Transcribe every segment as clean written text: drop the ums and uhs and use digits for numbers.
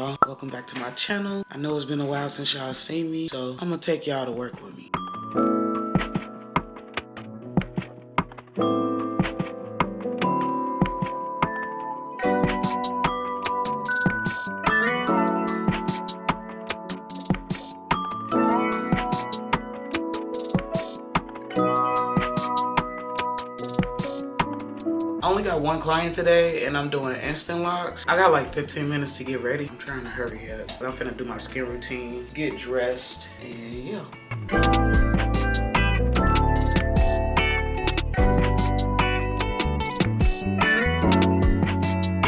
y'all? Welcome back to my channel. I know it's been a while since y'all seen me, so I'm gonna take y'all to work with me. I only got one client today and I'm doing instant locks. I got like 15 minutes to get ready. I'm trying to hurry up, but I'm finna do my skin routine, get dressed, and yeah.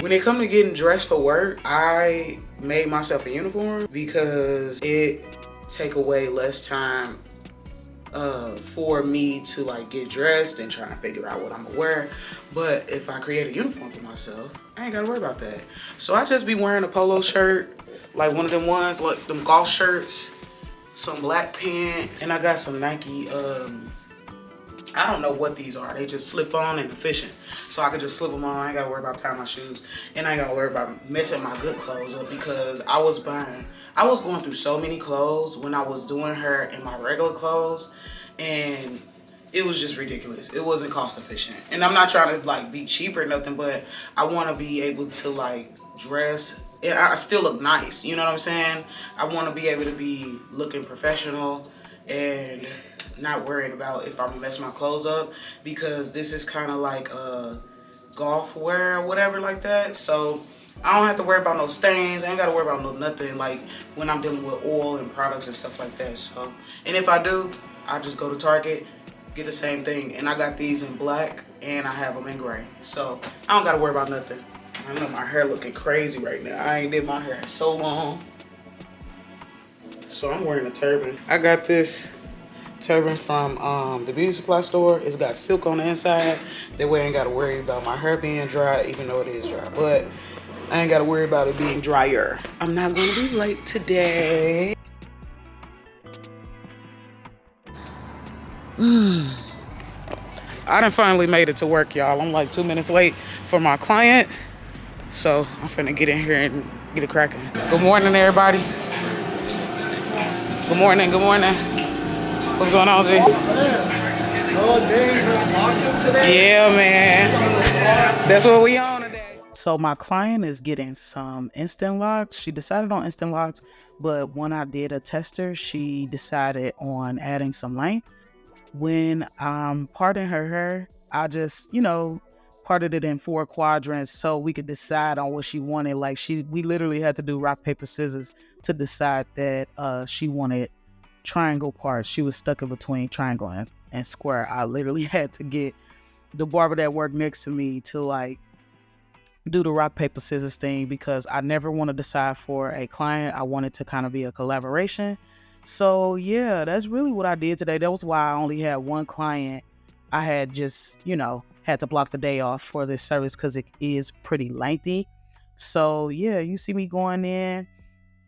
When it comes to getting dressed for work, I made myself a uniform because it take away less time for me to like get dressed and trying to figure out what I'm gonna wear. But if I create a uniform for myself, I ain't gotta worry about that. So I just be wearing a polo shirt, like one of them ones, like them golf shirts, some black pants, and I got some Nike, I don't know what these are. They just slip on and efficient. So I could just slip them on. I ain't gotta worry about tying my shoes. And I ain't gotta worry about messing my good clothes up because I was going through so many clothes when I was doing her in my regular clothes, and it was just ridiculous. It wasn't cost efficient. And I'm not trying to like be cheap or nothing, but I want to be able to like dress. I still look nice, you know what I'm saying? I want to be able to be looking professional and not worried about if I'm gonna mess my clothes up, because this is kind of like golf wear or whatever like that. So I don't have to worry about no stains. I ain't gotta worry about no nothing like when I'm dealing with oil and products and stuff like that. So, and if I do, I just go to Target, get the same thing. And I got these in black and I have them in gray. So I don't gotta worry about nothing. I know my hair looking crazy right now. I ain't did my hair in so long. So I'm wearing a turban. I got this turban from the beauty supply store. It's got silk on the inside. That way I ain't gotta worry about my hair being dry, even though it is dry. But I ain't gotta worry about it being drier. I'm not gonna be late today. I done finally made it to work, y'all. I'm like 2 minutes late for my client. So I'm finna get in here and get it cracking. Good morning, everybody. Good morning, good morning. What's going on, G? Yeah, man. That's what we on today. So my client is getting some instant locks. She decided on instant locks, but when I did a tester, she decided on adding some length. When I'm parting her hair, I just, parted it in 4 quadrants so we could decide on what she wanted. Like we literally had to do rock, paper, scissors to decide that she wanted triangle parts. She was stuck in between triangle and square. I literally had to get the barber that worked next to me to like do the rock, paper, scissors thing because I never want to decide for a client. I wanted to kind of be a collaboration. So yeah, that's really what I did today. That was why I only had one client. I had just, had to block the day off for this service because it is pretty lengthy. So yeah, you see me going in,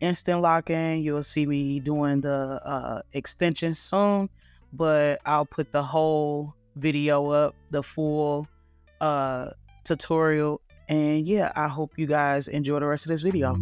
instant locking. You'll see me doing the extension soon, but I'll put the whole video up, the full tutorial. And yeah, I hope you guys enjoy the rest of this video.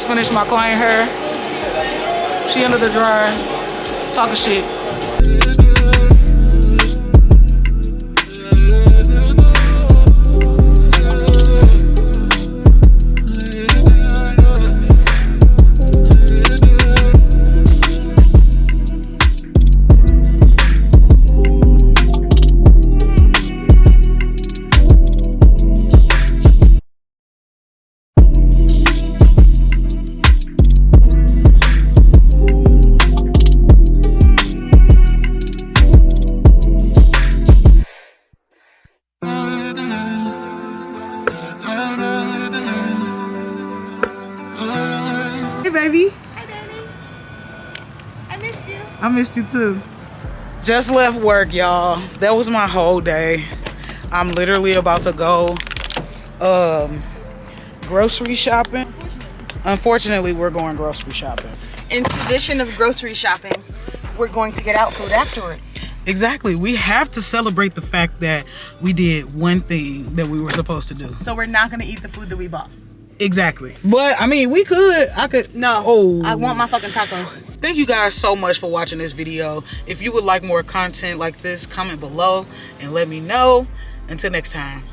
just finished my client hair. She under the dryer, talking shit. Hey, baby. Hi, baby. I missed you. I missed you too. Just left work, y'all. That was my whole day. I'm literally about to go grocery shopping. Unfortunately, we're going grocery shopping. In tradition of grocery shopping, we're going to get out food afterwards. Exactly. We have to celebrate the fact that we did one thing that we were supposed to do. So we're not going to eat the food that we bought. Exactly. But I mean, we could. I could. No. Oh. I want my fucking tacos. Thank you guys so much for watching this video. If you would like more content like this, comment below and let me know. Until next time.